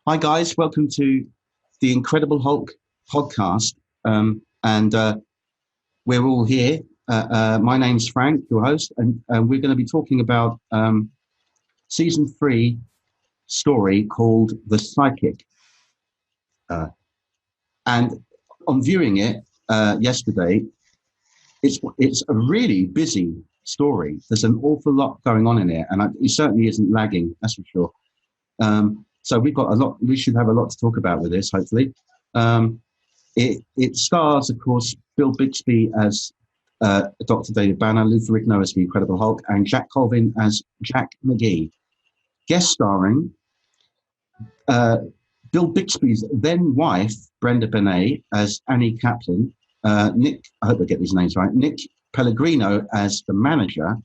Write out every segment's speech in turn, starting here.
Hi, guys. Welcome to the Incredible Hulk podcast. And we're all here. My name's Frank, your host, and we're going to be talking about season 3 story called The Psychic. And on viewing it yesterday, it's a really busy story. There's an awful lot going on in it, and it certainly isn't lagging, that's for sure. So we've got a lot. We should have a lot to talk about with this, hopefully. It stars, of course, Bill Bixby as Dr. David Banner, Luther Rigno as the Incredible Hulk, and Jack Colvin as Jack McGee. Guest starring Bill Bixby's then wife, Brenda Benet, as Annie Kaplan. Nick, I hope I get these names right. Nick Pellegrino as the manager.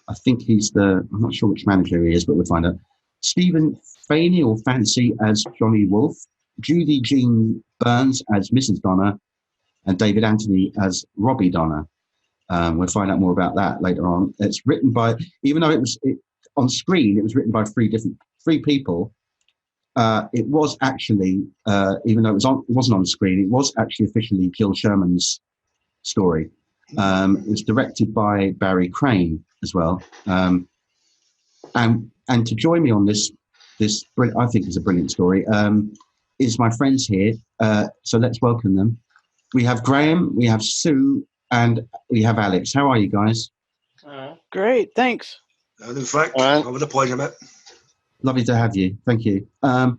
I think I'm not sure which manager he is, but we'll find out. Stephen Faney or Fancy as Johnny Wolfe, Judy Jean Burns as Mrs. Donner, and David Anthony as Robbie Donner. We'll find out more about that later on. It's written by, even though on screen, it was written by three people. It was actually, even though it wasn't on screen, it was actually officially Jill Sherman's story. It was directed by Barry Crane as well. And to join me on this I think is a brilliant story, is my friends here. So let's welcome them. We have Graham, we have Sue, and we have Alex. How are you guys? Great, thanks. Frank, always a pleasure, mate. Lovely to have you. Thank you. Now,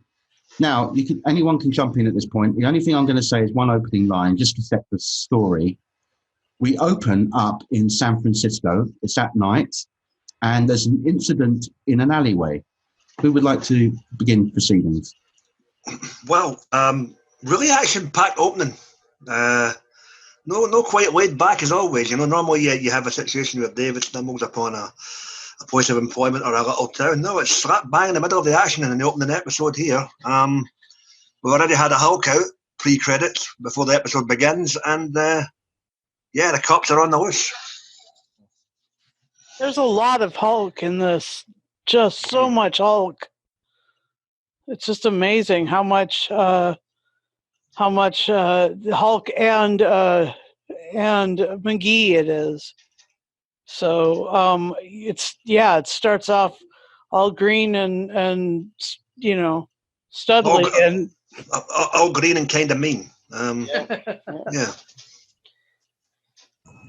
anyone can jump in at this point. The only thing I'm going to say is one opening line, just to set the story. We open up in San Francisco. It's at night, and there's an incident in an alleyway. Who would like to begin proceedings? Well, really action-packed opening. No quite laid back as always. Normally you have a situation where David stumbles upon a place of employment or a little town. No, it's slap bang in the middle of the action in the opening episode here. We already had a Hulk out pre-credits before the episode begins, and the cops are on the loose. There's a lot of Hulk in this. Just so much Hulk. It's just amazing how much Hulk and McGee it is. So it starts off all green and studly all green and kind of mean. Yeah.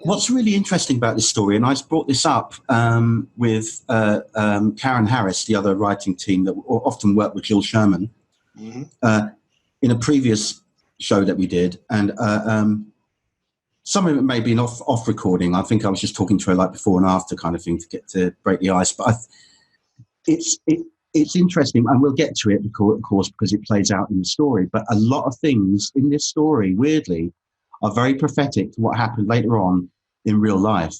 What's really interesting about this story, and I brought this up with Karen Harris, the other writing team that often worked with Jill Sherman, in a previous show that we did, and some of it may have been off recording. I think I was just talking to her like before and after kind of thing to break the ice. But it's interesting, and we'll get to it, of course, because it plays out in the story. But a lot of things in this story, weirdly, are very prophetic to what happened later on in real life.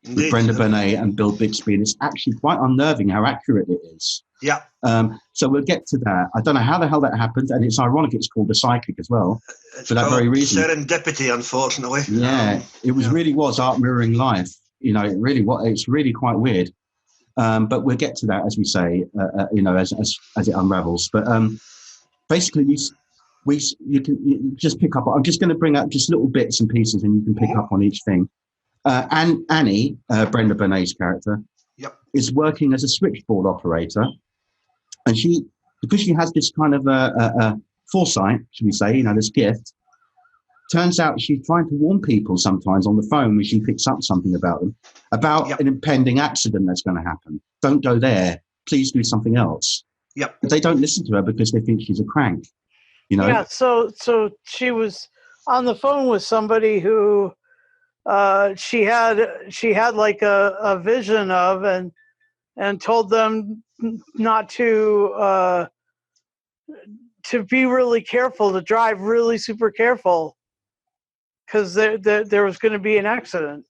Indeed. With Brenda Benet and Bill Bixby, and it's actually quite unnerving how accurate it is. Yeah. So we'll get to that. I don't know how the hell that happened, and it's ironic it's called The Psychic as well, for that very reason. Serendipity, unfortunately. Yeah, it really was art mirroring life. It really was. It's really quite weird. But we'll get to that, as we say, as it unravels. But basically, you can just pick up. I'm just going to bring up just little bits and pieces, and you can pick up on each thing. And Annie, Brenda Benet's character, is working as a switchboard operator, and because she has this kind of foresight, should we say, this gift. Turns out she's trying to warn people sometimes on the phone when she picks up something about them, an impending accident that's going to happen. Don't go there. Please do something else. Yep. But they don't listen to her because they think she's a crank. Yeah. So she was on the phone with somebody who she had like a vision of, and told them not to be really careful, to drive really super careful, because there was going to be an accident.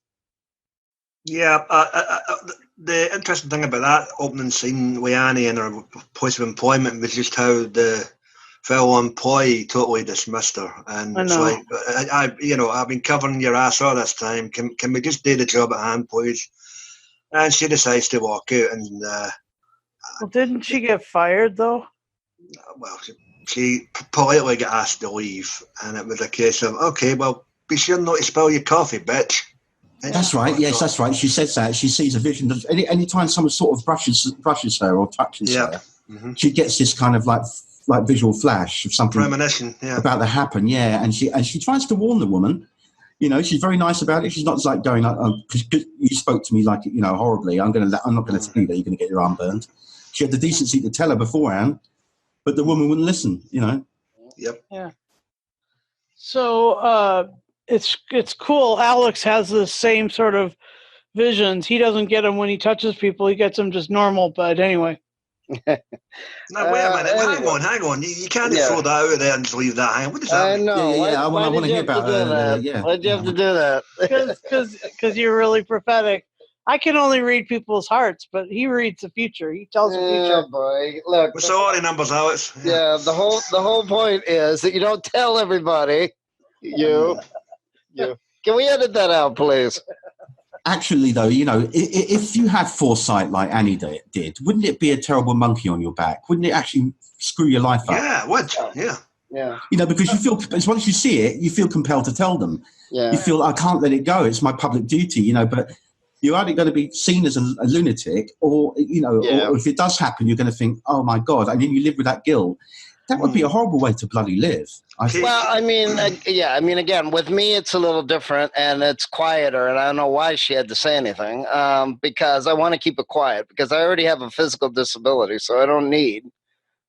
Yeah, the interesting thing about that opening scene with Annie and her place of employment was just how the fellow employee totally dismissed her, and it's like, I've been covering your ass all this time. Can we just do the job at hand, please? And she decides to walk out, and well, didn't she get fired though? well, she politely got asked to leave, and it was a case of, okay, well, be sure not to spill your coffee, bitch. That's right. Yes, that's right. She says that. She sees a vision. Any time someone sort of brushes her or touches her, she gets this kind of like visual flash of something premonition, about to happen. Yeah, and she tries to warn the woman. You know, she's very nice about it. She's not like going, because you spoke to me like, you know, horribly. I'm not going to tell you that you're going to get your arm burned. She had the decency to tell her beforehand, but the woman wouldn't listen. You know. Yep. Yeah. So it's cool. Alex has the same sort of visions. He doesn't get them when he touches people. He gets them just normal. But anyway. Now, wait a minute. Anyway. Hang on. You can't throw that out there and just leave that hanging. What does that mean? Yeah. I want to hear about that. Yeah. Why'd you have to do that? Because you're really prophetic. I can only read people's hearts, but he reads the future. He tells the future. Boy. Look. What's all the numbers, Alex? Yeah, the whole point is that you don't tell everybody. You. Can we edit that out, please? Actually, though, you know, if you had foresight like Annie did, wouldn't it be a terrible monkey on your back? Wouldn't it actually screw your life up? Yeah, it would. Yeah. You know, because you feel, once you see it, you feel compelled to tell them. Yeah. You feel, I can't let it go. It's my public duty, you know, but you're either going to be seen as a lunatic or, you know, or if it does happen, you're going to think, oh, my God, and then you live with that guilt. That would be a horrible way to bloody live. Well, I mean, again, with me, it's a little different and it's quieter. And I don't know why she had to say anything because I want to keep it quiet because I already have a physical disability. So I don't need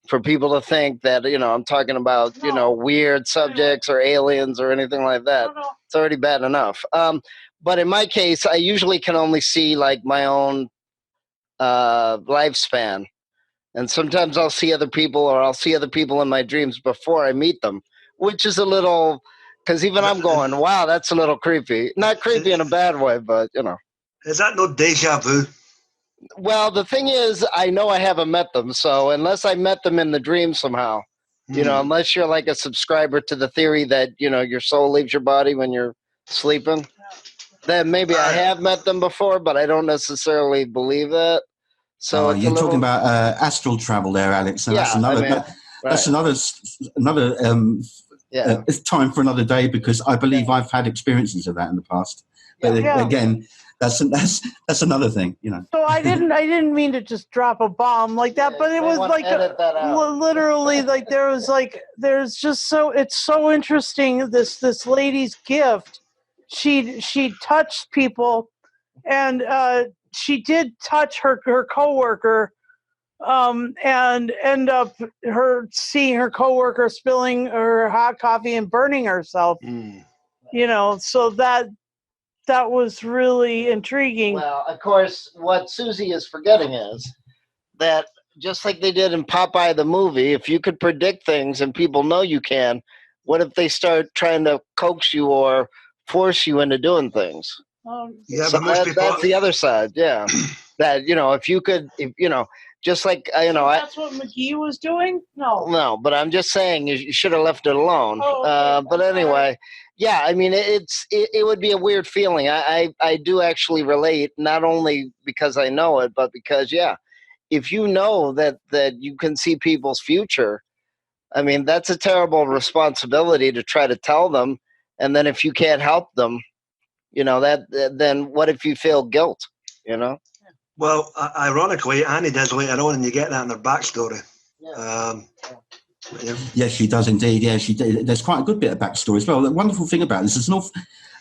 for people to think that, you know, I'm talking about, you know, weird subjects or aliens or anything like that. It's already bad enough. But in my case, I usually can only see like my own lifespan. And sometimes I'll see other people or I'll see other people in my dreams before I meet them, which is a little, because even I'm going, wow, that's a little creepy. Not creepy in a bad way, but, you know. Is that no deja vu? Well, the thing is, I know I haven't met them. So unless I met them in the dream somehow, you know, unless you're like a subscriber to the theory that, you know, your soul leaves your body when you're sleeping, then maybe I have met them before, but I don't necessarily believe that. So you're talking about astral travel there, Alex, and that's another that's another time for another day because I believe I've had experiences of that in the past. But again, that's another thing, you know. So I didn't mean to just drop a bomb like that, but it was like literally like there's just it's so interesting this lady's gift. She touched people and she did touch her coworker, and end up seeing her coworker spilling her hot coffee and burning herself. You know, so that was really intriguing. Well, of course, what Susie is forgetting is that just like they did in Popeye the movie, if you could predict things and people know you can, what if they start trying to coax you or force you into doing things? So that's the other side, that, you know, if you could, you know, just like, you know, that's what McGee was doing? No, but I'm just saying you should have left it alone. But anyway, I mean, it would be a weird feeling. I do actually relate, not only because I know it, but because, if you know that you can see people's future, I mean, that's a terrible responsibility to try to tell them. And then if you can't help them, you know, then what if you feel guilt, you know? Well, ironically, Annie does later on, and you get that in her backstory. Yes, she does indeed. Yeah, she did. There's quite a good bit of backstory as well. The wonderful thing about this is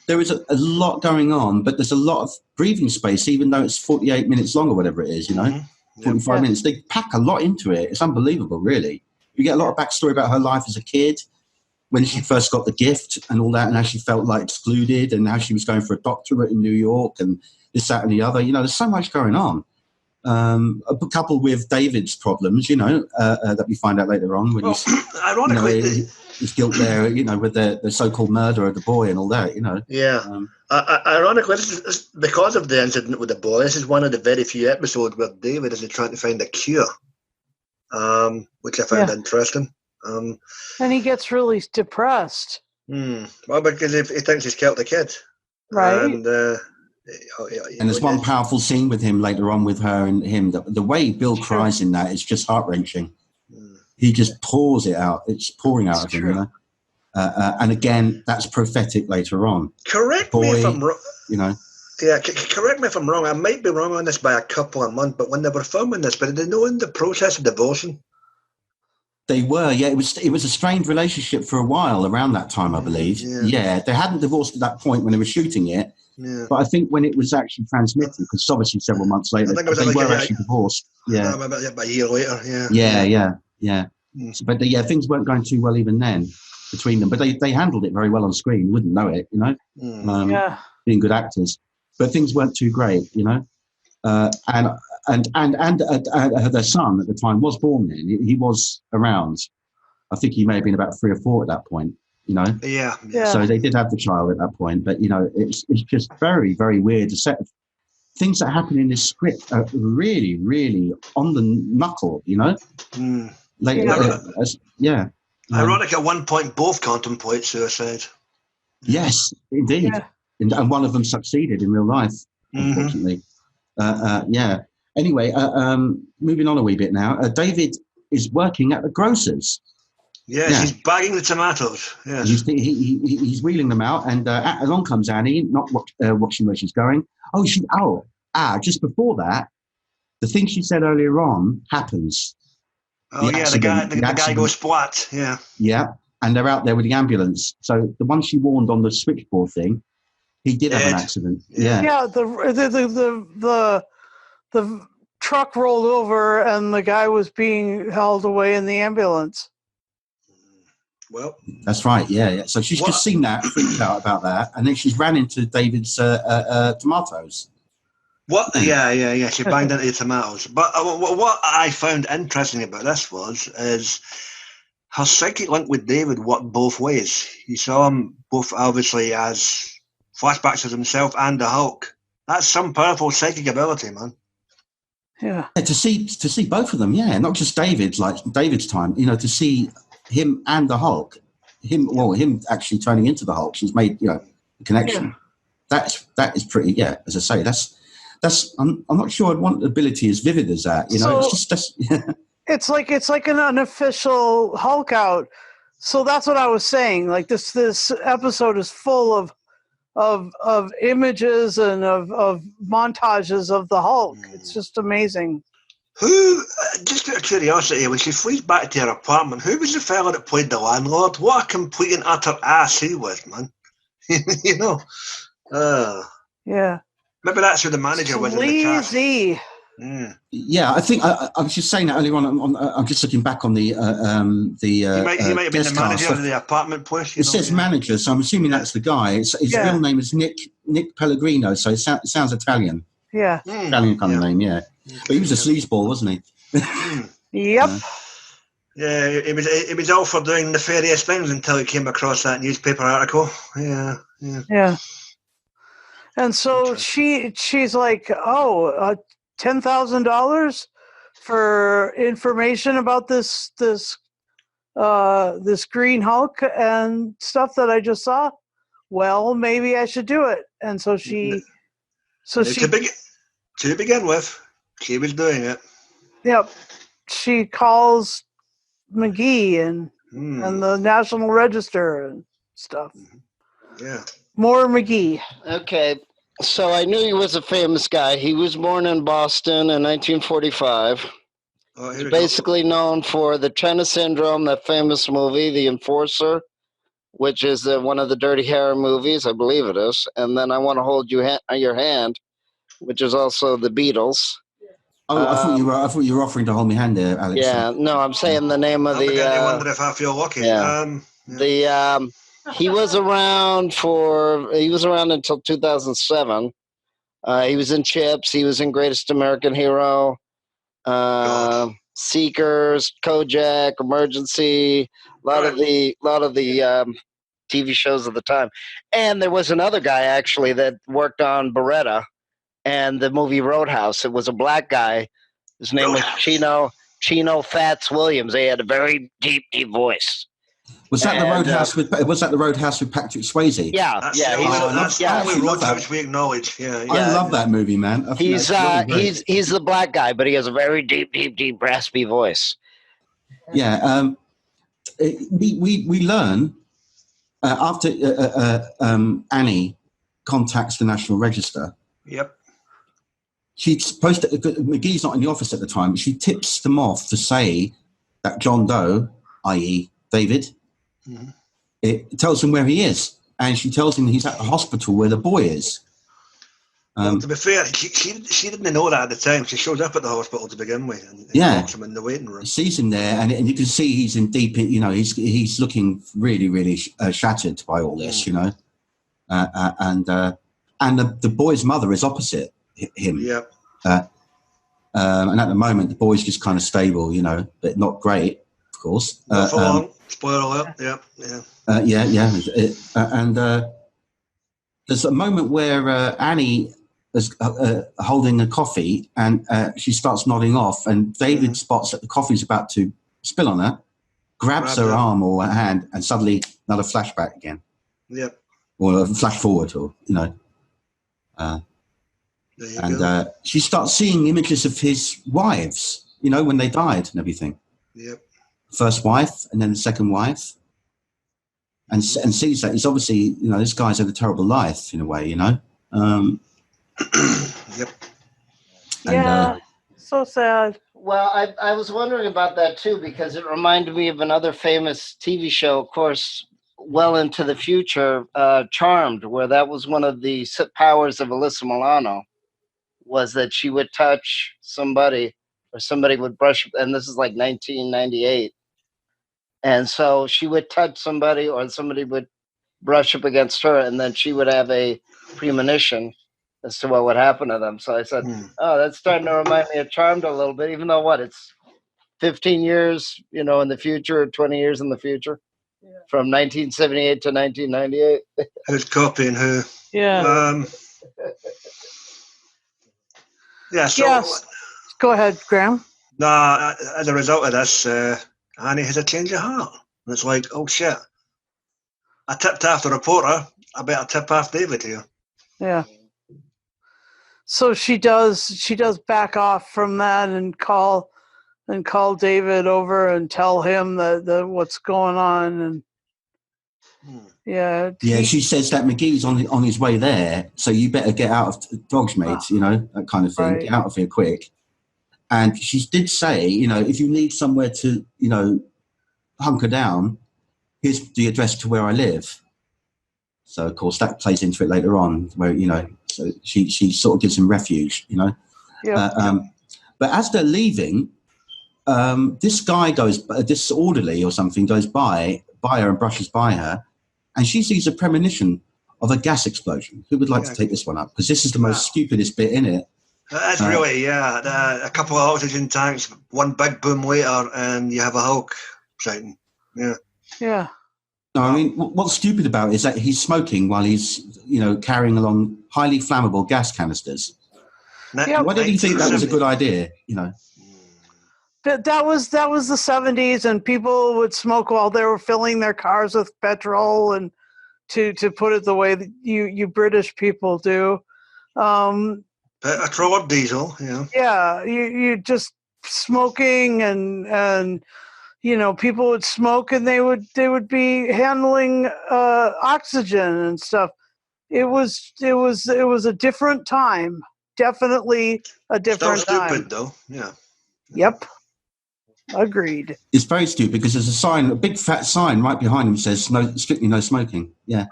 there is a lot going on, but there's a lot of breathing space, even though it's 48 minutes long or whatever it is, you know, 45 minutes. They pack a lot into it. It's unbelievable, really. You get a lot of backstory about her life as a kid, when she first got the gift and all that, and how she felt like excluded and how she was going for a doctorate in New York and this, that, and the other. You know, there's so much going on. Coupled with David's problems, you know, that we find out later on. When ironically, you know, his guilt there, you know, with the so-called murder of the boy and all that, you know. Ironically, this is, because of the incident with the boy, this is one of the very few episodes where David is trying to find a cure, which I found interesting. And he gets really depressed. Well, because he thinks he's killed the kid. Right. And there's one powerful scene with him later on with her and him. The way Bill cries in that is just heart-wrenching. he just pours it out. It's pouring out of him, you know. And again, that's prophetic later on. Correct me if I'm wrong. You know. Yeah, correct me if I'm wrong. I might be wrong on this by a couple of months, but when they were filming this, but did they know in the process of divorcing? They were, yeah. It was a strained relationship for a while around that time, I believe. Yeah, they hadn't divorced at that point when they were shooting it. Yeah. But I think when it was actually transmitted, because obviously several months later, they were actually divorced. Yeah, about a year later. Yeah. So, but things weren't going too well even then between them. But they handled it very well on screen. You wouldn't know it, you know. Being good actors, but things weren't too great, you know. And their son at the time was born then. He was around. I think he may have been about 3 or 4 at that point, you know. Yeah. So they did have the child at that point, but you know, it's just very, very weird. The set of things that happen in this script are really, really on the knuckle, you know. Ironic, at one point, both contemplate suicide. Yes, indeed, and one of them succeeded in real life, unfortunately. Anyway, moving on a wee bit now. David is working at the grocer's. Yes, he's bagging the tomatoes. Yes. He's wheeling them out, and along comes Annie, not watching where she's going. Just before that, the thing she said earlier on happens. The guy goes splat. Yeah, and they're out there with the ambulance. So the one she warned on the switchboard thing, he did have an accident. Yeah. The truck rolled over and the guy was being held away in the ambulance. Well, that's right. Yeah. So she's just seen that, freaked out about that, and then she's ran into David's tomatoes. What? Yeah. She banged into the tomatoes. But what I found interesting about this is her psychic link with David worked both ways. You saw him both obviously as flashbacks of himself and the Hulk. That's some powerful psychic ability, man. Yeah. To see both of them, not just David's time, you know, to see him and the Hulk, him actually turning into the Hulk. She's made, you know, a connection. Yeah. That is pretty. Yeah, as I say, that's. I'm not sure I'd want the ability as vivid as that. You know, it's just. It's like an unofficial Hulk out. So that's what I was saying. Like this episode is full of images and of montages of the Hulk. It's just amazing. Who, just out of curiosity, when she flees back to her apartment, who was the fella that played the landlord? What a complete and utter ass he was, man. You know? Yeah. Maybe that's who the manager was in the cast. Sleazy. Yeah, I think I was just saying that earlier on. I'm just looking back on the. He might have been the manager of the apartment place. It says manager, so I'm assuming that's the guy. His real name is Nick Pellegrino, so it sounds Italian. Yeah. Italian kind of name, yeah. But he was a sleazeball, wasn't he? Yep. Yeah, it was all for doing nefarious things until he came across that newspaper article. Yeah. And so she's like, $10,000 for information about this Green Hulk and stuff that I just saw. Well, maybe I should do it. And so she. To begin with, she was doing it. Yep. She calls McGee and the National Register and stuff. Yeah. More McGee. Okay. So I knew he was a famous guy. He was born in Boston in 1945. He's basically known for the China Syndrome, that famous movie, The Enforcer, which is one of the Dirty Harry movies, I believe it is. And then I Want to Hold Your Hand, which is also the Beatles. Oh, I thought you were offering to hold my hand there, Alex. Yeah, no, I'm saying the name of the. I wonder if I feel lucky. He was around until 2007. He was in Chips. He was in Greatest American Hero, Seekers, Kojak, Emergency, a lot of the TV shows of the time. And there was another guy actually that worked on Beretta and the movie Roadhouse. It was a black guy. His name was Chino Fats Williams. He had a very deep voice. Was that the Roadhouse with Patrick Swayze? Yeah, That's the only Roadhouse we acknowledge. Yeah. I love that movie, man. He's the black guy, but he has a very deep, raspy voice. Yeah. We learn after Annie contacts the National Register. Yep. She's supposed to. McGee's not in the office at the time, but she tips them off to say that John Doe, i.e., David, it tells him where he is, and she tells him he's at the hospital where the boy is. Well, to be fair, she didn't know that at the time. She shows up at the hospital to begin with, and walks him in the waiting room. Sees him there, and you can see he's in deep. You know, he's looking really, really shattered by all this. You know, and the boy's mother is opposite him. Yep. And at the moment, the boy's just kind of stable, you know, but not great, of course. Not for long. Spoiler alert. Yeah. And there's a moment where Annie is holding a coffee, and she starts nodding off, and David spots that the coffee's about to spill on her, grabs her arm or her hand, and suddenly another flashback again. Yep. Or a flash forward, or, you know. And she starts seeing images of his wives, you know, when they died and everything. Yep. First wife, and then the second wife. And sees that he's obviously, you know, this guy's had a terrible life in a way, you know. Yep. Yeah, so sad. Well, I was wondering about that too, because it reminded me of another famous TV show, of course, well into the future, Charmed, where that was one of the powers of Alyssa Milano, was that she would touch somebody or somebody would brush, and this is like 1998. And so she would touch somebody or somebody would brush up against her, and then she would have a premonition as to what would happen to them. So I said, oh, that's starting to remind me of Charmed a little bit, even though it's 15 years, you know, in the future, 20 years in the future, from 1978 to 1998. Who's copying who? Yeah. So yes. Go ahead, Graham. No, as a result of this, Annie has a change of heart. And it's like, oh shit, I tipped off the reporter, I better tip off David here. Yeah. So she does back off from that and call David over and tell him that what's going on, and she says that McGee's on his way there, so you better get out of Dodge, mate, you know, that kind of thing. Right. Get out of here quick. And she did say, you know, if you need somewhere to, you know, hunker down, here's the address to where I live. So, of course, that plays into it later on, where, you know, so she sort of gives him refuge, you know. Yeah. But as they're leaving, this guy this orderly or something goes by her and brushes by her, and she sees a premonition of a gas explosion. Who would like to take this one up? Because this is the most stupidest bit in it. That's really, a couple of oxygen tanks, one big boom later, and you have a Hulk sighting. Yeah. Yeah. No, I mean, what's stupid about it is that he's smoking while he's, you know, carrying along highly flammable gas canisters. Why did he think that was a good idea, you know? That was the 70s, and people would smoke while they were filling their cars with petrol, and to put it the way that you British people do. Petrol or diesel, yeah. Yeah, you just smoking, and you know, people would smoke and they would be handling oxygen and stuff. It was a different time. Definitely a different time. Still stupid though, yeah. Yep. Agreed. It's very stupid because there's a big fat sign right behind him says strictly no smoking. Yeah.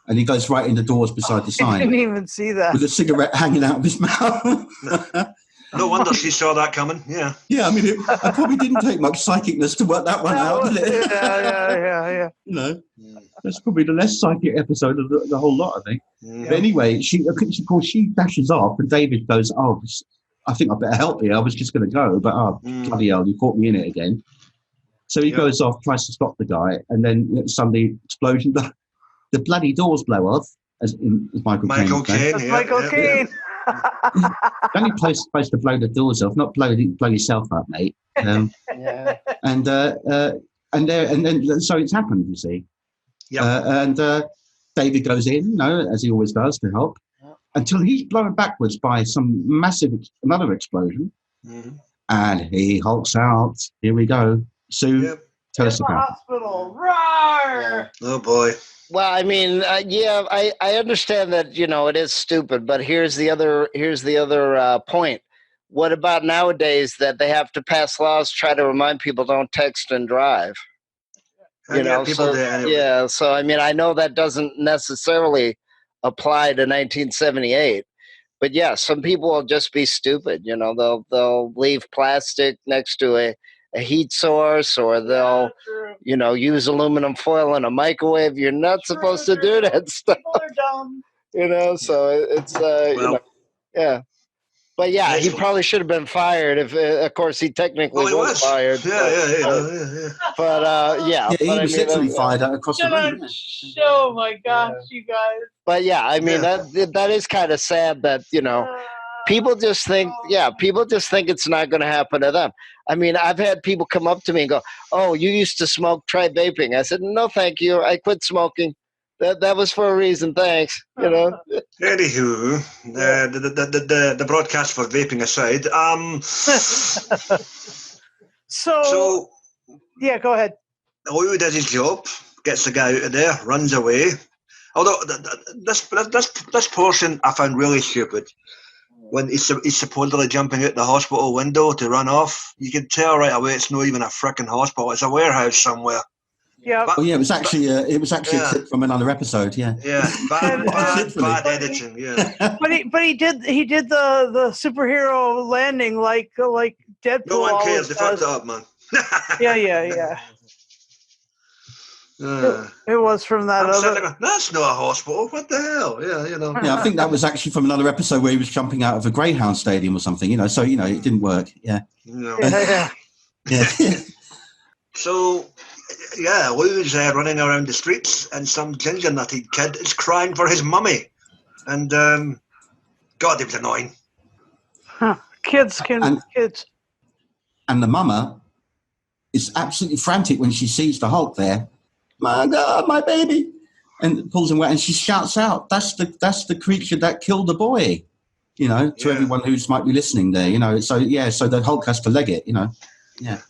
And he goes right in the doors beside the sign. I didn't even see that. With a cigarette hanging out of his mouth. No wonder she saw that coming. Yeah. Yeah, I mean, it probably didn't take much psychicness to work that one out, did it? Yeah. You know, that's probably the less psychic episode of the whole lot, I think. Yeah. But anyway, she dashes off, and David goes, "Oh, I think I better help you. I was just going to go, but bloody hell, you caught me in it again." So he goes off, tries to stop the guy, and then suddenly explosion. The bloody doors blow off, as Michael Caine. Yeah, Michael Caine. Only supposed to blow the doors off, not blow yourself up, mate. And then so it's happened, you see. Yeah. And David goes in, you know, as he always does, to help, until he's blown backwards by some another explosion, and he hulks out. Here we go. Sue, Yep. tell us In the about it. hospital. Roar! Oh boy. Well, I mean, I understand that, you know, it is stupid, but here's the other point. What about nowadays that they have to pass laws try to remind people don't text and drive? And You yeah, know, people so do it anyway. yeah, so I mean, I know that doesn't necessarily apply to 1978, but yeah, some people will just be stupid. You know, they'll leave plastic next to a heat source, or they'll True. you know use aluminum foil in a microwave. You're not supposed to do that stuff. People are dumb. You know, so it's you Well, know, yeah. But yeah, he Yes. probably should have been fired. If of course he technically well, he was was. fired. Yeah. But yeah, Yeah, but he I was mean, literally fired out across the Get room. on show, my gosh, you guys. But yeah, I mean Yeah. that is kind of sad that you know people just think it's not going to happen to them. I mean, I've had people come up to me and go, "Oh, you used to smoke? Try vaping." I said, "No, thank you. I quit smoking. That was for a reason. Thanks." You know. Anywho, the broadcast for vaping aside, so yeah, go ahead. Louis does his job, gets the guy out of there, runs away. Although this portion I found really stupid. When he's supposedly jumping out the hospital window to run off, you can tell right away it's not even a frickin' hospital; it's a warehouse somewhere. Yeah. Oh yeah, it was actually a Yeah. clip from another episode. Yeah. Yeah, bad Literally. editing. Yeah. But he did the superhero landing like Deadpool. No one cares. always They fucked does. it up, man. Yeah. It was from that I'm sitting other. there going, that's not a hospital. What the hell? Yeah, you know. Yeah, I think that was actually from another episode where he was jumping out of a Greyhound stadium or something. You know, so you know it didn't work. Yeah. No. Yeah. Yeah. So, yeah, Lou's running around the streets, and some ginger nutty kid is crying for his mummy. And, God, it was annoying. Kids. And the mama is absolutely frantic when she sees the Hulk there. My God, my baby! And pulls him away, and she shouts out, "That's the creature that killed the boy." You know, to everyone who's might be listening there. You know, so the Hulk has to leg it. You know, yeah.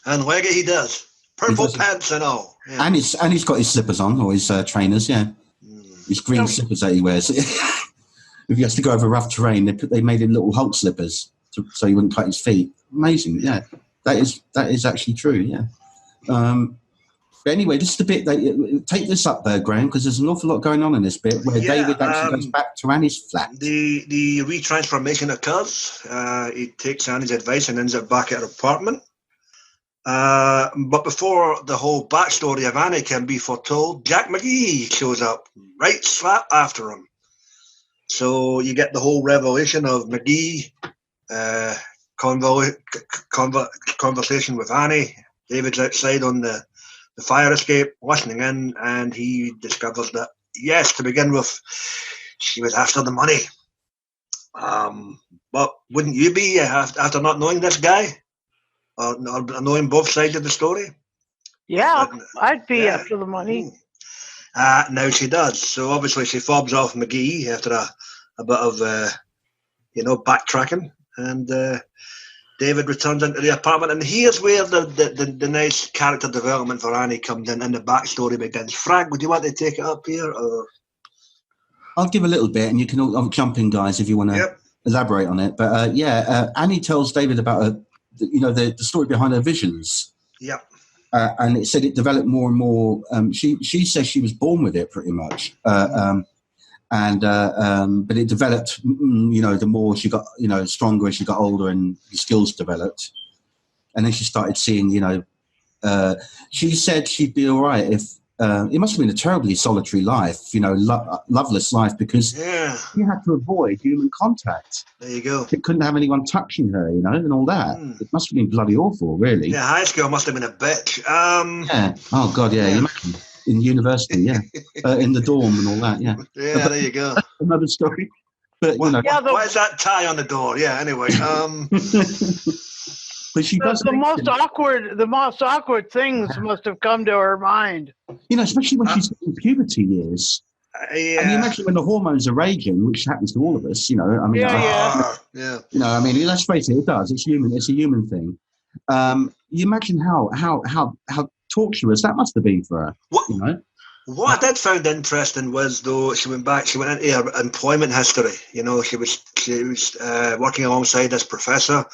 And leg it he does. Purple pants and all. Yeah. And he's got his slippers on, or his trainers. Yeah, his green slippers that he wears. If he has to go over rough terrain, they made him little Hulk slippers so he wouldn't cut his feet. Amazing. Yeah, that is actually true. Yeah. But anyway, just a bit. Take this up there, Graham, because there's an awful lot going on in this bit where David actually goes back to Annie's flat. The retransformation occurs. He takes Annie's advice and ends up back at her apartment. But before the whole backstory of Annie can be foretold, Jack McGee shows up right slap after him. So you get the whole revelation of McGee, conversation with Annie. David's outside on the fire escape, listening in, and he discovers that, yes, to begin with, she was after the money. But wouldn't you be after not knowing this guy? Or knowing both sides of the story? Yeah, I'd be after the money. Now she does. So obviously she fobs off McGee after a bit of, backtracking. And David returns into the apartment. And here's where the nice character development for Annie comes in and the backstory begins. Frank, would you want to take it up here? Or? I'll give a little bit, and you can all jump in, guys, if you want to elaborate on it. But Annie tells David about the story behind her visions. Yeah. And it said it developed more and more. She says she was born with it, pretty much. But it developed. The more she got, stronger as she got older, and the skills developed. And then she started seeing. She said she'd be all right if. It must have been a terribly solitary life, loveless life, because you had to avoid human contact. There you go. She couldn't have anyone touching her, and all that. It must have been bloody awful, really. Yeah, high school must have been a bitch. Yeah. Oh, God, yeah. You imagine. In university, yeah. In the dorm and all that, yeah. Yeah, there you go. Another story. But, why is that tie on the door? Yeah, anyway. But she does. The most awkward things must have come to her mind. Especially when she's in puberty years. And you imagine when the hormones are raging, which happens to all of us. Let's face it, it does. It's human. It's a human thing. You imagine how torturous that must have been for her. What, you know. What I did find interesting was, though, she went into her employment history. You know, she was working alongside this professor,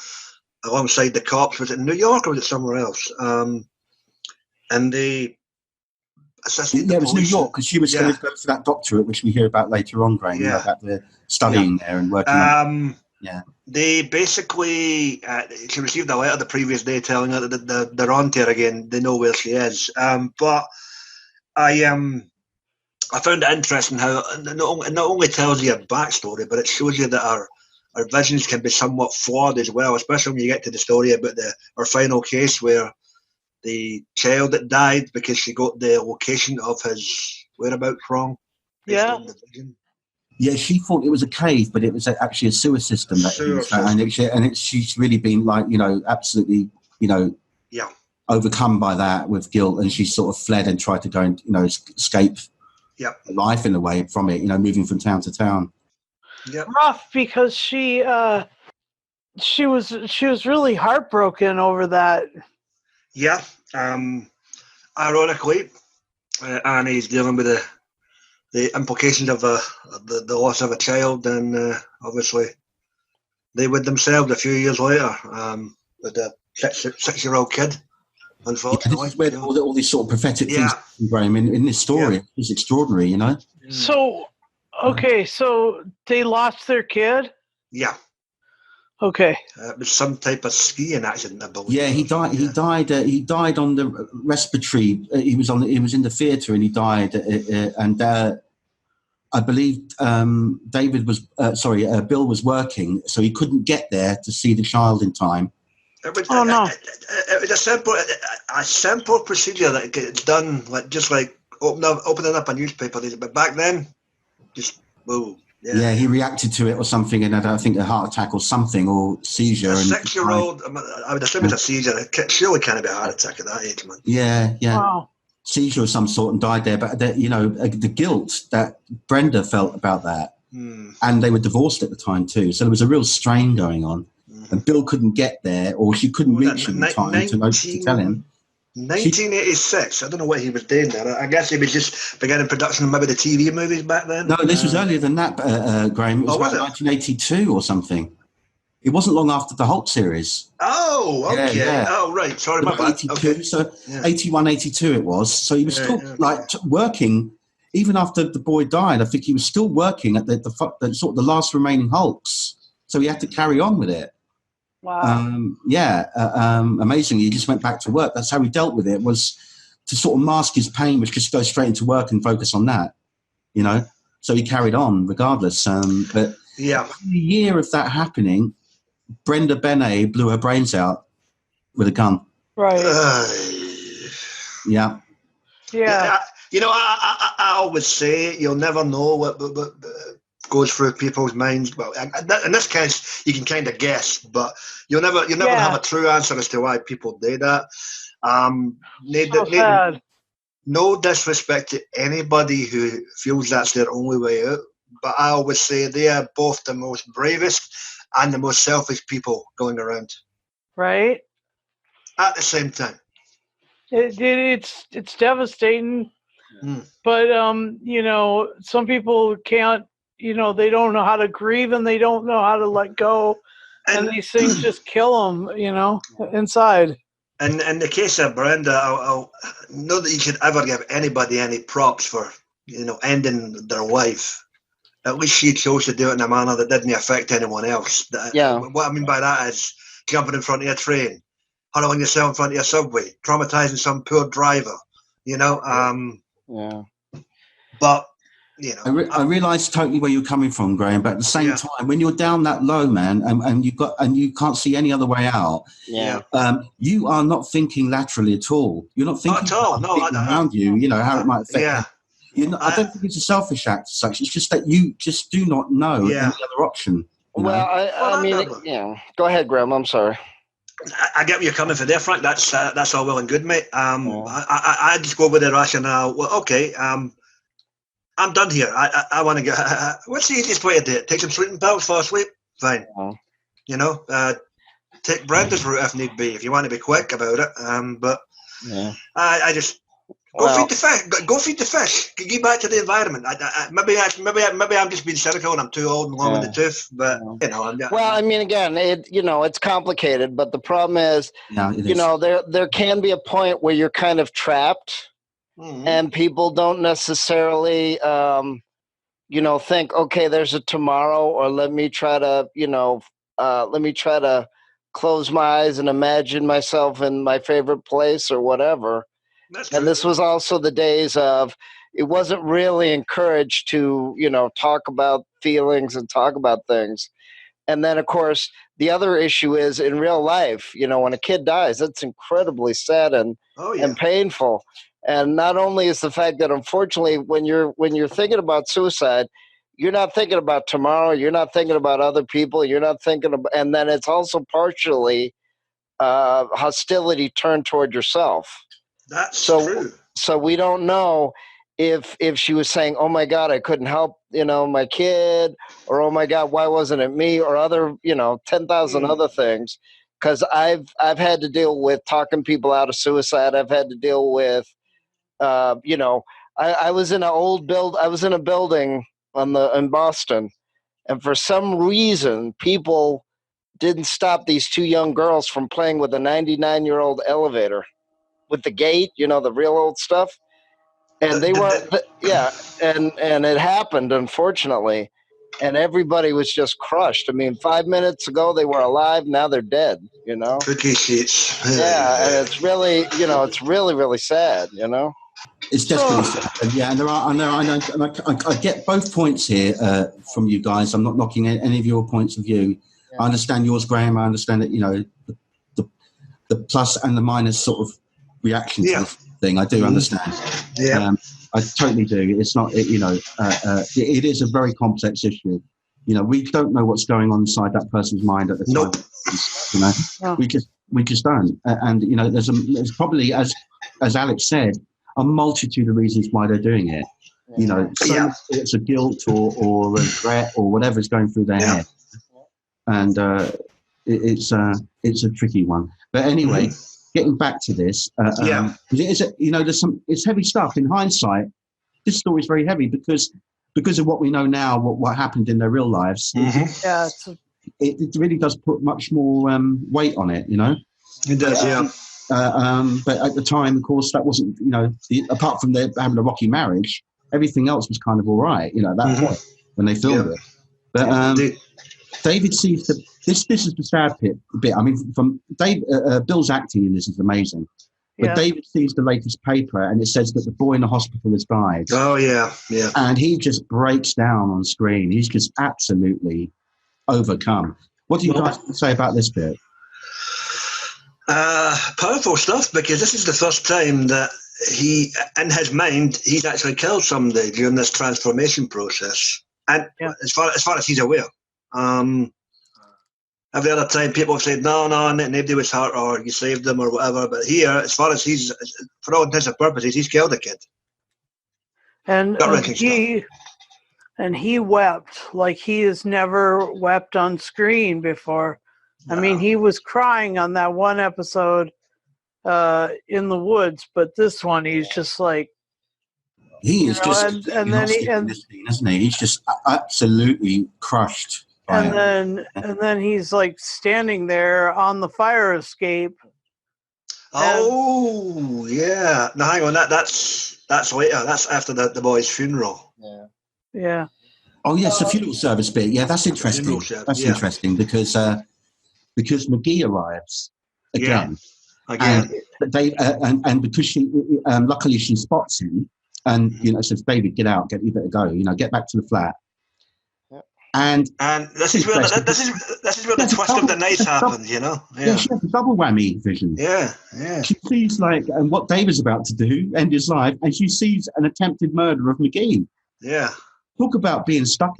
alongside the cops. Was it in New York or was it somewhere else? And they assisted the it was New police. York, because she was going to go for that doctorate, which we hear about later on, Graham. Yeah. About the studying there and working on. Yeah. They basically, she received a letter the previous day telling her that they're on to her again. They know where she is. But I found it interesting how it not only tells you a backstory, but it shows you that our visions can be somewhat flawed as well, especially when you get to the story about our final case where the child that died because she got the location of his whereabouts wrong. Yeah. Yeah, she thought it was a cave, but it was actually a sewer system that he was found. And she's really been absolutely, overcome by that with guilt, and she sort of fled and tried to go and escape life in a way from it, moving from town to town. Yep. Rough, because she was really heartbroken over that. Yeah. Ironically, Annie's dealing with the implications of the loss of a child, and obviously they would themselves a few years later with a six-year-old kid. Unfortunately, this is where all these sort of prophetic things, Graham, in this story is extraordinary, So, okay, so they lost their kid. Yeah. Okay. It was some type of skiing accident, I believe. Yeah, he died. Yeah. He died on the respiratory. He was in the theatre, and he died. And I believe Bill was working, so he couldn't get there to see the child in time. It was a simple procedure that gets done, just like opening up a newspaper. But back then, just whoa. Yeah, he reacted to it or something, and had, I think, a heart attack or something, or seizure. A 6-year-old, I would assume it's a seizure. It surely can't be a heart attack at that age, man. Yeah. Wow. Seizure of some sort, and died there. But the guilt that Brenda felt about that, and they were divorced at the time too, so there was a real strain going on. And Bill couldn't get there, or she couldn't reach him in time to tell him. 1986. I don't know what he was doing there. I guess he was just beginning production of maybe the TV movies back then. No, this was earlier than that, Graham. It was about 1982 or something. It wasn't long after the Hulk series. Oh, okay. Yeah. Oh, right. Sorry about that. 82, okay. So 81, 82 it was. So he was still working, even after the boy died. I think he was still working at the sort of the last remaining Hulks. So he had to carry on with it. Wow. Amazingly, he just went back to work. That's how he dealt with it, was to sort of mask his pain, was just go straight into work and focus on that, So he carried on regardless. But a year of that happening, Brenda Benet blew her brains out with a gun. Right. Yeah. I always say you'll never know what goes through people's minds. Well, in this case, you can kind of guess, but you'll never have a true answer as to why people do that. No disrespect to anybody who feels that's their only way out, but I always say they are both the most bravest and the most selfish people going around. Right. At the same time. It's devastating, but some people can't. They don't know how to grieve, and they don't know how to let go, and these things just kill them. Inside. And in the case of Brenda, I'll not that you should ever give anybody any props for ending their life. At least she chose to do it in a manner that didn't affect anyone else. What I mean by that is jumping in front of a train, hurling yourself in front of a subway, traumatizing some poor driver. But I realise totally where you're coming from, Graham. But at the same time, when you're down that low, man, and you can't see any other way out, you are not thinking laterally at all. You're not thinking at all. No, around you. How it might affect. I don't think it's a selfish act as such. It's just that you just do not know any other option. Well, I mean, go ahead, Graham. I'm sorry. I get where you're coming from there, Frank. That's all well and good, mate. I just go with the rationale. Well, okay. I'm done here. I want to get. What's the easiest way to do it? Take some sleeping pills, fall asleep. Fine. take Brenda's route if need be, if you want to be quick about it. But Yeah. I just go feed the fish. Go feed the fish. Get back to the environment. Maybe I'm just being cynical and I'm too old and long in the tooth. But well, I mean, again, it's complicated. But the problem is, there can be a point where you're kind of trapped, and people don't necessarily, think, okay, there's a tomorrow, or let me try to close my eyes and imagine myself in my favorite place or whatever. And this was also the days of, it wasn't really encouraged to, talk about feelings and talk about things. And then, of course, the other issue is in real life, when a kid dies, it's incredibly sad and painful. And not only is the fact that, unfortunately, when you're thinking about suicide, you're not thinking about tomorrow. You're not thinking about other people. You're not thinking about, and then it's also partially hostility turned toward yourself. That's true. So we don't know if she was saying, "Oh my God, I couldn't help, my kid," or "Oh my God, why wasn't it me?" or other, 10,000 other things. Because I've had to deal with talking people out of suicide. I've had to deal with, I was in a building in Boston, and for some reason, people didn't stop these two young girls from playing with a 99-year-old elevator with the gate, the real old stuff. And they were, and it happened, unfortunately. And everybody was just crushed. I mean, 5 minutes ago, they were alive. Now they're dead, Cookie sheets. Yeah, and it's really, it's really, really sad, It's desperately sad. Yeah, and I get both points here from you guys. I'm not knocking any of your points of view. Yeah. I understand yours, Graham. I understand that, the plus and the minus sort of reaction to this thing. I do understand. Yeah. I totally do. It's not, it is a very complex issue. We don't know what's going on inside that person's mind at the time. We just don't. And there's probably, as Alex said, a multitude of reasons why they're doing it. It's a guilt or regret or whatever's going through their head, and it's a tricky one. But anyway. Getting back to this, it's heavy stuff. In hindsight, this story is very heavy because of what we know now, what happened in their real lives. Mm-hmm. It really does put much more weight on it, It does, but at the time, of course, that wasn't, apart from having a rocky marriage, everything else was kind of all right, at that point when they filmed it. But David sees this is the sad bit. I mean, from Bill's acting in this is amazing. But David sees the latest paper and it says that the boy in the hospital has died. Oh, yeah. And he just breaks down on screen. He's just absolutely overcome. What do you guys say about this bit? Powerful stuff, because this is the first time that he, in his mind, he's actually killed somebody during this transformation process. And as far as he's aware. Every other time people have said, no, nobody was hurt or you saved them or whatever. But here, as far as for all intents and purposes, he's killed a kid. And he wept like he has never wept on screen before. Wow. I mean, he was crying on that one episode in the woods, but this one, he's just like, he is just, and then isn't he? He's just absolutely crushed. And then he's like standing there on the fire escape. Oh yeah! Now hang on, that's later. That's after the boy's funeral. Yeah. Oh yes, the funeral service bit. Yeah, that's interesting. That's interesting because McGee arrives again. And because she luckily she spots him and says, David, get out, you better go. Get back to the flat. And this is where the twist of the night happens, Yeah, she has a double whammy vision. Yeah. She sees what David's about to do, end his life, and she sees an attempted murder of McGee. Yeah. Talk about being stuck,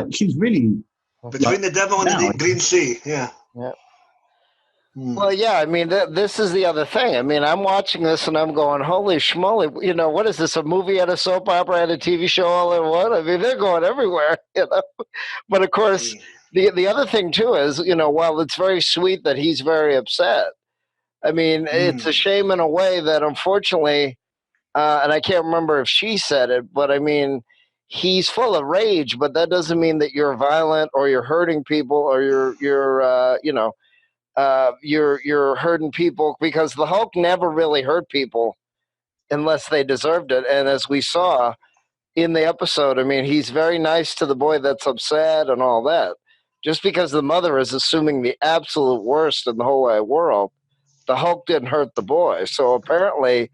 she's really between the devil and the green sea. Yeah. Well, yeah, I mean, this is the other thing. I mean, I'm watching this and I'm going, holy schmoly, what is this, a movie and a soap opera and a TV show all in one? I mean, they're going everywhere, But of course, The other thing too is, while it's very sweet that he's very upset, I mean, it's a shame in a way that unfortunately, and I can't remember if she said it, but I mean, he's full of rage, but that doesn't mean that you're violent or you're hurting people or you're hurting people, because the Hulk never really hurt people unless they deserved it. And as we saw in the episode, I mean, he's very nice to the boy that's upset and all that. Just because the mother is assuming the absolute worst in the whole wide world, the Hulk didn't hurt the boy. So apparently,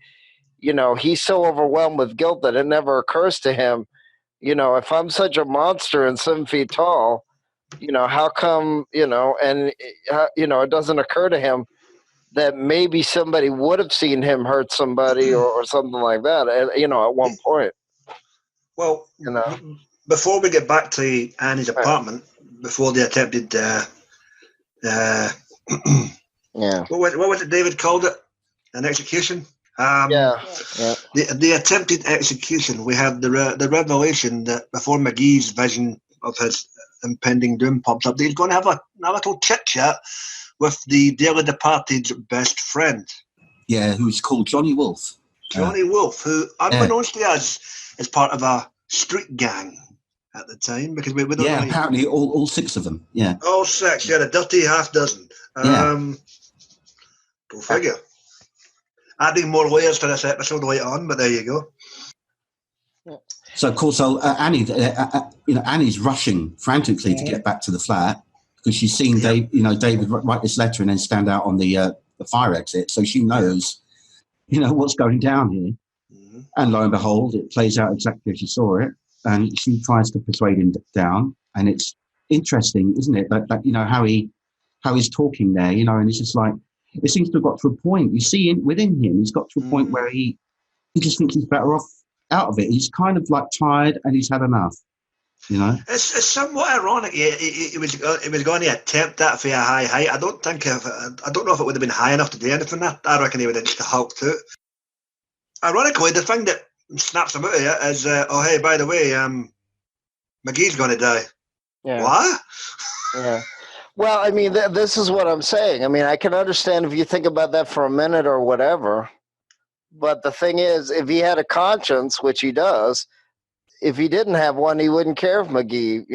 he's so overwhelmed with guilt that it never occurs to him, if I'm such a monster and 7 feet tall, how come, it doesn't occur to him that maybe somebody would have seen him hurt somebody or something like that, at one point. Well, before we get back to Annie's apartment, before the attempted, what was it David called it? An execution? The attempted execution. We have the revelation that before McGee's vision of his impending doom pops up, he's going to have a little chit chat with the dearly departed's best friend. Yeah, who's called Johnny Wolf. Johnny Wolf, who unbeknownst to us is part of a street gang at the time, because we don't know. Yeah, apparently all 6 of them. Yeah, all 6. Yeah, a dirty half dozen. Go figure. Adding more layers to this episode later on, but there you go. So of course, Annie's rushing frantically to get back to the flat because she's seen David write this letter and then stand out on the fire exit, so she knows, what's going down here. Mm-hmm. And lo and behold, it plays out exactly as she saw it, and she tries to persuade him down. And it's interesting, isn't it? That how he's talking there, and it's just like, it seems to have got to a point. You see within him, he's got to a point where he just thinks he's better off out of it. He's kind of like tired and he's had enough. It's somewhat ironic. It was going to attempt that for a high height. I don't know if it would have been high enough to do anything. I reckon he would have just Hulk too. Ironically, the thing that snaps him out of it is, oh hey, by the way, McGee's going to die. Yeah. What? Yeah. Well, I mean, this is what I'm saying. I mean, I can understand if you think about that for a minute or whatever. But the thing is, if he had a conscience, which he does, if he didn't have one, he wouldn't care if McGee,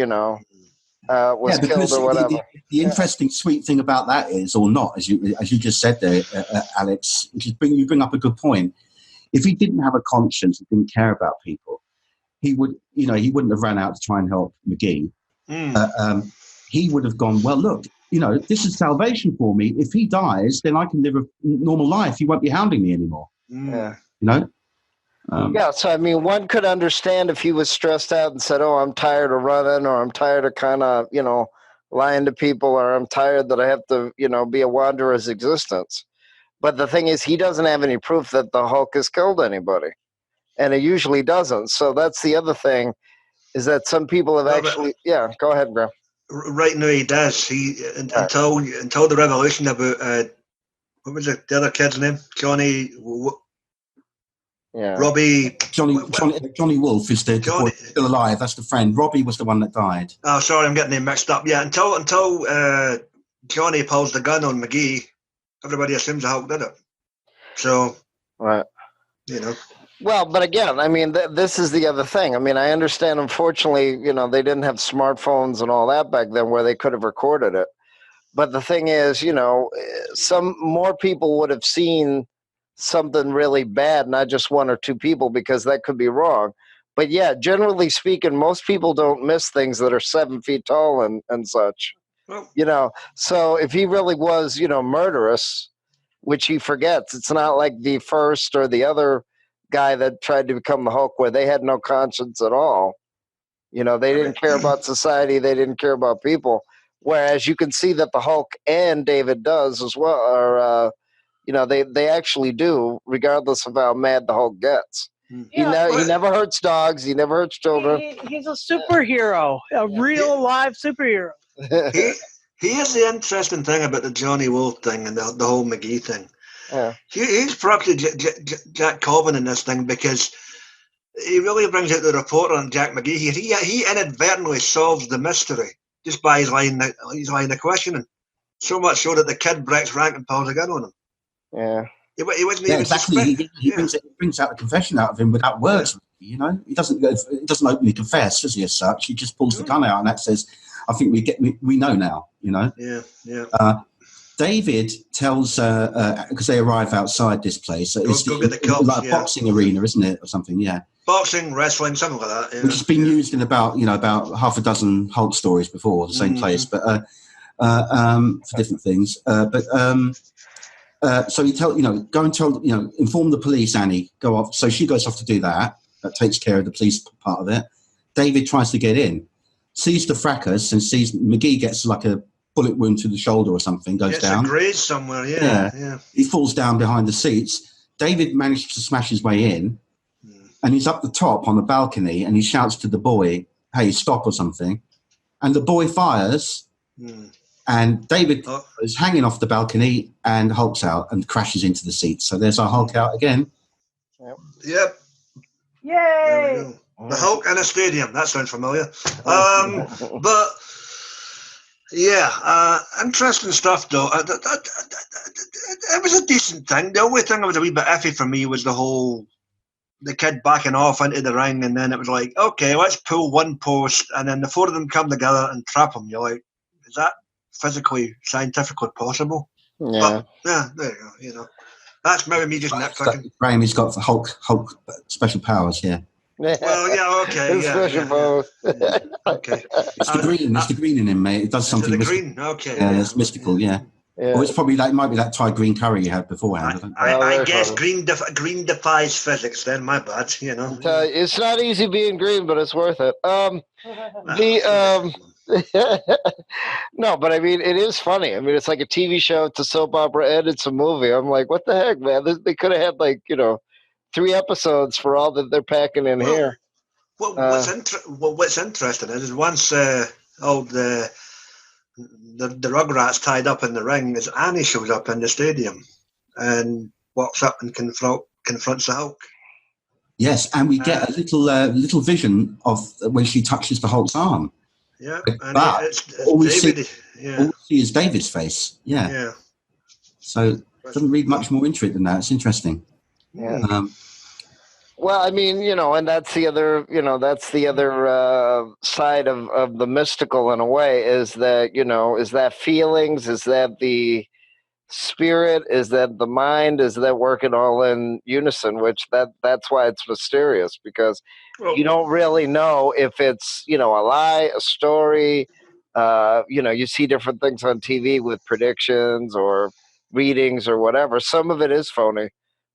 was killed or whatever. The interesting, sweet thing about that is, or not, as you just said there, Alex, you bring up a good point. If he didn't have a conscience and didn't care about people, he wouldn't have ran out to try and help McGee. He would have gone, well, look, this is salvation for me. If he dies, then I can live a normal life. He won't be hounding me anymore. Yeah. So I mean, one could understand if he was stressed out and said, oh, I'm tired of running, or I'm tired of kind of, lying to people, or I'm tired that I have to, be a wanderer's existence. But the thing is, he doesn't have any proof that the Hulk has killed anybody. And he usually doesn't. So that's the other thing, is that some people have go ahead, Graham. Right now he does. Until the revelation about what was the other kid's name? Johnny. Yeah. Robbie. Johnny Wolf is the boy still alive. That's the friend. Robbie was the one that died. Oh, sorry, I'm getting them mixed up. Yeah, until Johnny pulls the gun on McGee, everybody assumes the Hulk did it. So, right. Well, but again, I mean, this is the other thing. I mean, I understand, unfortunately, they didn't have smartphones and all that back then where they could have recorded it. But the thing is, some more people would have seen something really bad, not just 1 or 2 people, because that could be wrong. But yeah, generally speaking, most people don't miss things that are 7 feet tall and such. Well, so if he really was, murderous, which he forgets, it's not like the first or the other guy that tried to become the Hulk, where they had no conscience at all. They didn't care about society. They didn't care about people. Whereas you can see that the Hulk and David does as well, or, they actually do, regardless of how mad the Hulk gets. He never hurts dogs. He never hurts children. He's a superhero, a real live superhero. Here's the interesting thing about the Johnny Wolf thing and the whole McGee thing. Yeah. He's probably Jack Corbin in this thing, because he really brings out the reporter on Jack McGee here. He inadvertently solves the mystery just by his line of questioning. So much so that the kid breaks rank and pulls a gun on him. Yeah. He wasn't Yeah, even exactly. He brings out the confession out of him without words. Yeah. You know, he doesn't openly confess, does he? As such, he just pulls the gun out, and that says, "I think we know now." You know. Yeah. David tells because they arrive outside this place. So Go get the cops. Like a boxing arena, isn't it, or something? Yeah. Boxing, wrestling, something like that. Yeah. Which has been used in about half a dozen Hulk stories before, the same place, but for different things. So he go and tell, inform the police, Annie, go off. So she goes off to do that. That takes care of the police part of it. David tries to get in, sees the fracas and sees McGee gets like a bullet wound to the shoulder or something, goes down. It's a graze somewhere, yeah. He falls down behind the seats. David manages to smash his way in, and he's up the top on the balcony, and he shouts to the boy, "Hey, stop," or something. And the boy fires, and David is hanging off the balcony, and Hulk's out and crashes into the seats. So there's our Hulk out again. Yep. Yay! The Hulk in a stadium. That sounds familiar. But yeah, interesting stuff though. It was a decent thing. The only thing that was a wee bit iffy for me was the kid backing off into the ring, and then it was like, okay, let's pull one post, and then the four of them come together and trap him. You're like, is that physically, scientifically possible? Yeah. But, yeah, there you go. That's maybe me just nitpicking. Graham, he's got Hulk special powers, yeah. Well, yeah, okay. Special powers. Okay. It's the green in him, mate. It does something. The green, okay. Yeah, it's mystical, yeah. Or it's probably it might be that Thai green curry you had beforehand. I guess green defies physics. Then my bad, It's not easy being green, but it's worth it. No, but I mean, it is funny. I mean, it's like a TV show, it's a soap opera, and it's a movie. I'm like, what the heck, man? They could have had 3 episodes for all that they're packing in here. Well, what's interesting is once the Rugrats tied up in the ring, is Annie shows up in the stadium and walks up and confronts the Hulk. Yes, and we get a little vision of when she touches the Hulk's arm. Yeah, and but it's all we David. see, all we see is David's face. Yeah. So it doesn't read much more into it than that. It's interesting. Yeah. Well, I mean, and that's the other, side of the mystical in a way is that, is that feelings? Is that the spirit? Is that the mind? Is that working all in unison? Which that's why it's mysterious, because you don't really know if it's, a lie, a story. You see different things on TV with predictions or readings or whatever. Some of it is phony.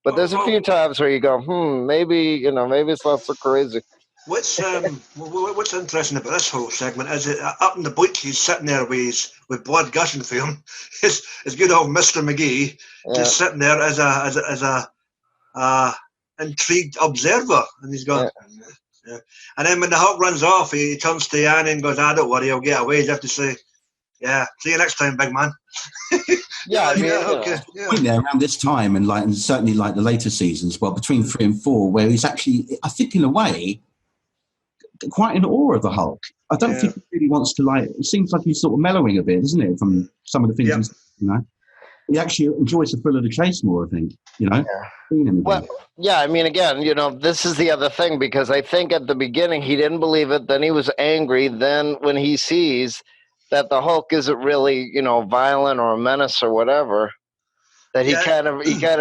But there's a few times where you go, maybe it's not so crazy. What's interesting about this whole segment is that up in the bleach, he's sitting there with blood gushing through him. His good old Mr. McGee just sitting there as a intrigued observer, and he's going. Yeah. And then when the Hulk runs off, he turns to Annie and goes, "Don't worry, he'll get away." You have to say, "Yeah, see you next time, big man." Yeah, I mean, okay. Point there around this time, and certainly the later seasons, well, between 3 and 4, where he's actually, I think, in a way, quite in awe of the Hulk. I don't think he really wants to it seems like he's sort of mellowing a bit, doesn't it, from some of the things he actually enjoys the thrill of the chase more, I think, Well, yeah, I mean, again, this is the other thing, because I think at the beginning he didn't believe it, then he was angry, then when he sees that the Hulk isn't really, violent or a menace or whatever, that he kind of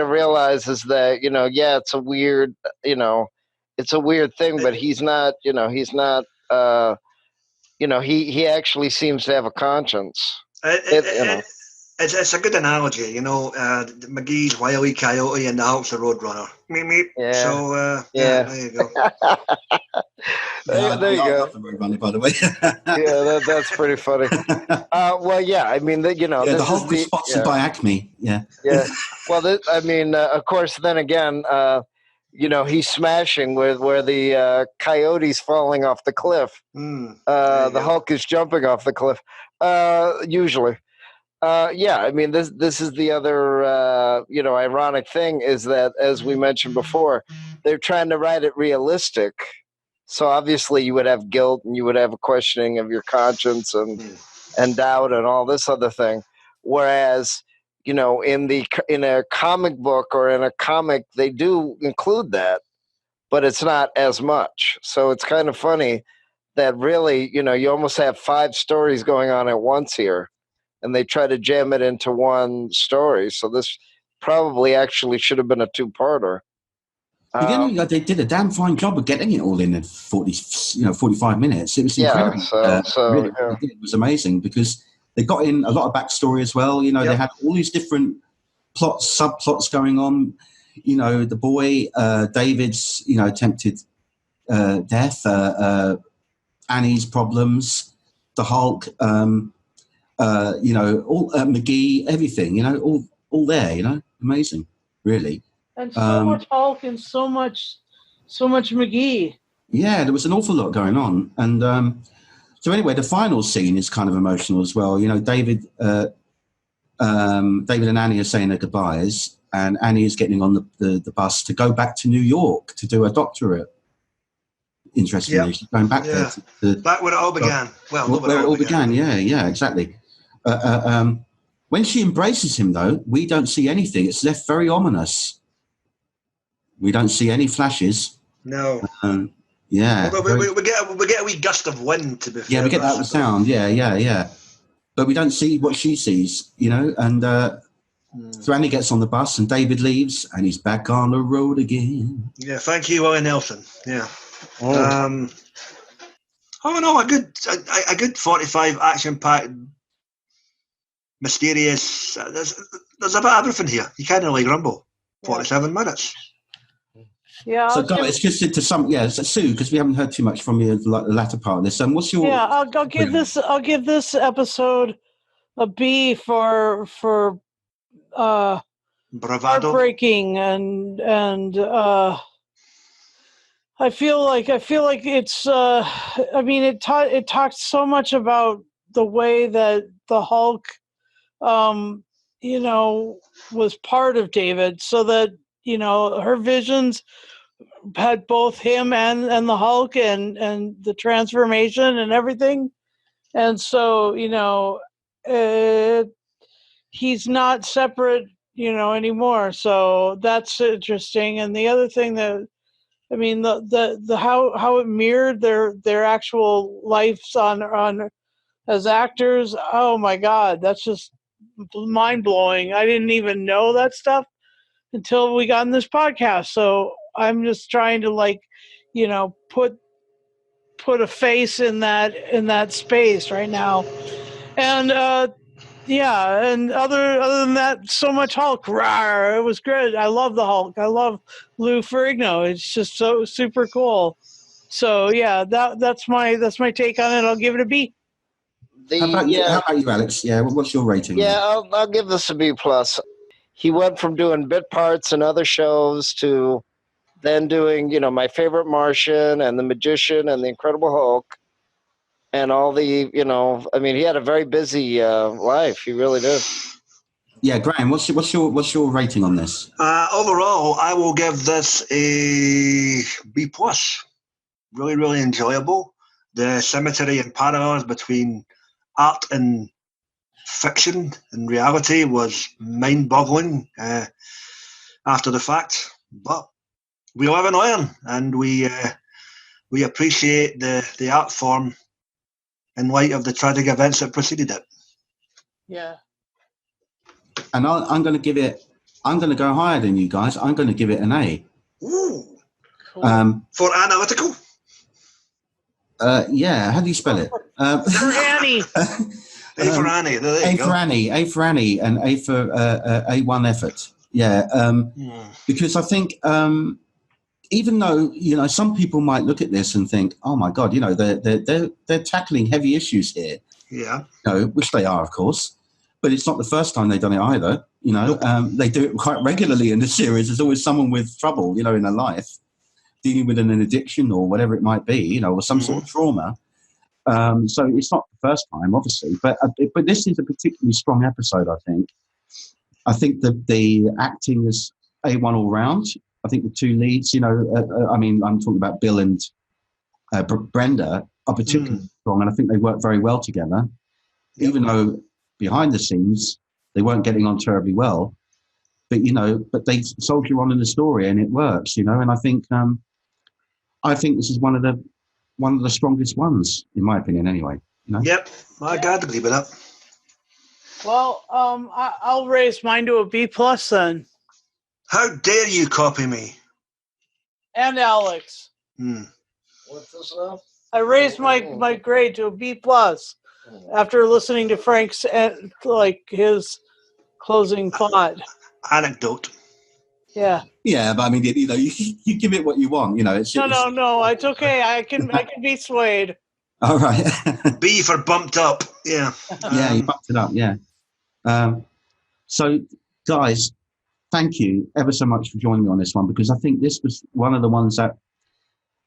realizes that, it's a weird, it's a weird thing, but he's not, he actually seems to have a conscience. It's a good analogy, McGee's Wile E. Coyote and the Hulk's the Roadrunner. Meep, meep. Yeah. So, there you go. There you go. Roadrunner, by the way. Yeah, that's pretty funny. Well, yeah, I mean, the Hulk was sponsored by Acme. Yeah. Yeah. Well, of course, then again, he's smashing where the coyote's falling off the cliff. The Hulk is jumping off the cliff. Usually. I mean, this is the other, ironic thing is that, as we mentioned before, they're trying to write it realistic, So obviously you would have guilt and you would have a questioning of your conscience and doubt and all this other thing. Whereas, in a comic book or in a comic, they do include that, but it's not as much. So it's kind of funny that really, you almost have 5 stories going on at once here, and they try to jam it into one story. So this probably actually should have been a 2-parter. Again, they did a damn fine job of getting it all in 45 minutes. It was incredible. It was amazing because they got in a lot of backstory as well. They had all these different plots, subplots going on. The boy, David's, attempted death, Annie's problems, the Hulk, all McGee, everything. All there. Amazing, really. And so much Hulk and so much McGee. Yeah, there was an awful lot going on, and so anyway, the final scene is kind of emotional as well. David and Annie are saying their goodbyes, and Annie is getting on the bus to go back to New York to do her doctorate. Interestingly, she's going back there. Back where it all began. Where it all began. Yeah, exactly. When she embraces him, though, we don't see anything. It's left very ominous. We don't see any flashes. No. Yeah. Well, we get a wee gust of wind, to be fair. Yeah, we get that sound. Yeah. But we don't see what she sees, and so Annie gets on the bus and David leaves and he's back on the road again. Yeah, thank you, Willie Nelson. Yeah. A good 45 action-packed, mysterious. There's a bit of everything here. You can't really grumble. 47 minutes. Yeah. So, guys, just to Sue, because we haven't heard too much from you the latter part of this. What's your? Yeah, I'll give this episode a B for bravado, heartbreaking, and I feel like it's. It talked so much about the way that the Hulk, was part of David, so that her visions had both him and the Hulk and the transformation and everything. And so, he's not separate, anymore. So that's interesting. And the other thing that, the how it mirrored their actual lives on as actors. Oh my God, that's just mind blowing. I didn't even know that stuff until we got in this podcast. So I'm just trying to put a face in that space right now. And and other than that, so much Hulk. Rawr, it was great. I love the Hulk. I love Lou Ferrigno. It's just so super cool. So yeah, that's my take on it. I'll give it a B. How about you, Alex? Yeah, what's your rating? Yeah, I'll give this a B+. He went from doing bit parts and other shows to then doing, My Favorite Martian and The Magician and The Incredible Hulk and all the, he had a very busy life. He really did. Yeah, Graham, what's your rating on this? Overall, I will give this a B+. Really, really enjoyable. The symmetry and parallels between art and fiction and reality was mind-boggling after the fact. But we live and learn, and we appreciate the art form in light of the tragic events that preceded it. Yeah. And I'm going to go higher than you guys. I'm going to give it an A. Ooh. Cool. For analytical? Yeah, how do you spell it? For Annie. A for Annie. A for Annie, and A for A1 effort. Yeah, because I think even though some people might look at this and think, oh my God, they're tackling heavy issues here. Yeah. Which they are, of course, but it's not the first time they've done it either. They do it quite regularly in the series. There's always someone with trouble, in their life, dealing with an addiction or whatever it might be, or some sort of trauma. So it's not the first time, obviously, but this is a particularly strong episode. I think that the acting is A1 all round. I think the two leads, I'm talking about Bill and Brenda are particularly strong, and I think they work very well together, even though behind the scenes they weren't getting on terribly well. But but they soldier on in the story, and it works. And I think this is one of the strongest ones, in my opinion, anyway. Yep, I gotta agree with that. Well, I'll raise mine to a B+ then. How dare you copy me? And Alex. What's this now? I raised my grade to a B+ after listening to Frank's his closing thought. Anecdote. Yeah. Yeah, but I mean, you give it what you want. No. It's okay. I can be swayed. All right. B for bumped up. Yeah. Yeah, you bumped it up. Yeah. So, guys, thank you ever so much for joining me on this one, because I think this was one of the ones that,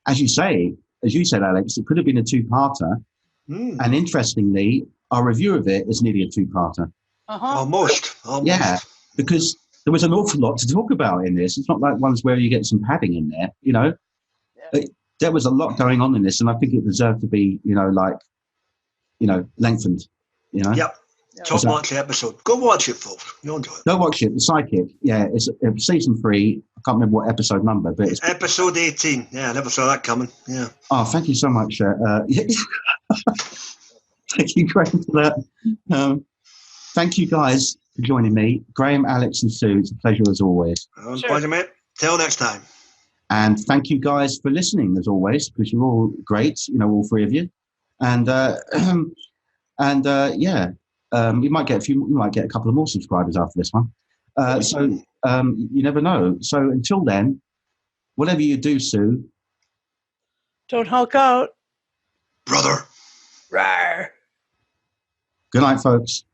as you said, Alex, it could have been a two-parter. And interestingly, our review of it is nearly a two-parter. Almost. Yeah, because there was an awful lot to talk about in this. It's not like ones where you get some padding in there, Yeah. There was a lot going on in this, and I think it deserved to be, lengthened. Yep. Top notch episode. Go watch it, folks. You'll enjoy it. Go watch it. The Psychic. Yeah, it's season 3. I can't remember what episode number, but it's episode 18. Yeah, I never saw that coming. Yeah. Oh, thank you so much. Thank you, Graham, for that. Thank you, guys, for joining me. Graham, Alex, and Sue. It's a pleasure as always. Pleasure, mate. Till next time. And thank you, guys, for listening as always, because you're all great. All 3 of you. And you might get a couple of more subscribers after this one. So you never know. So until then, whatever you do, Sue, don't hulk out, brother. Rawr. Good night, folks.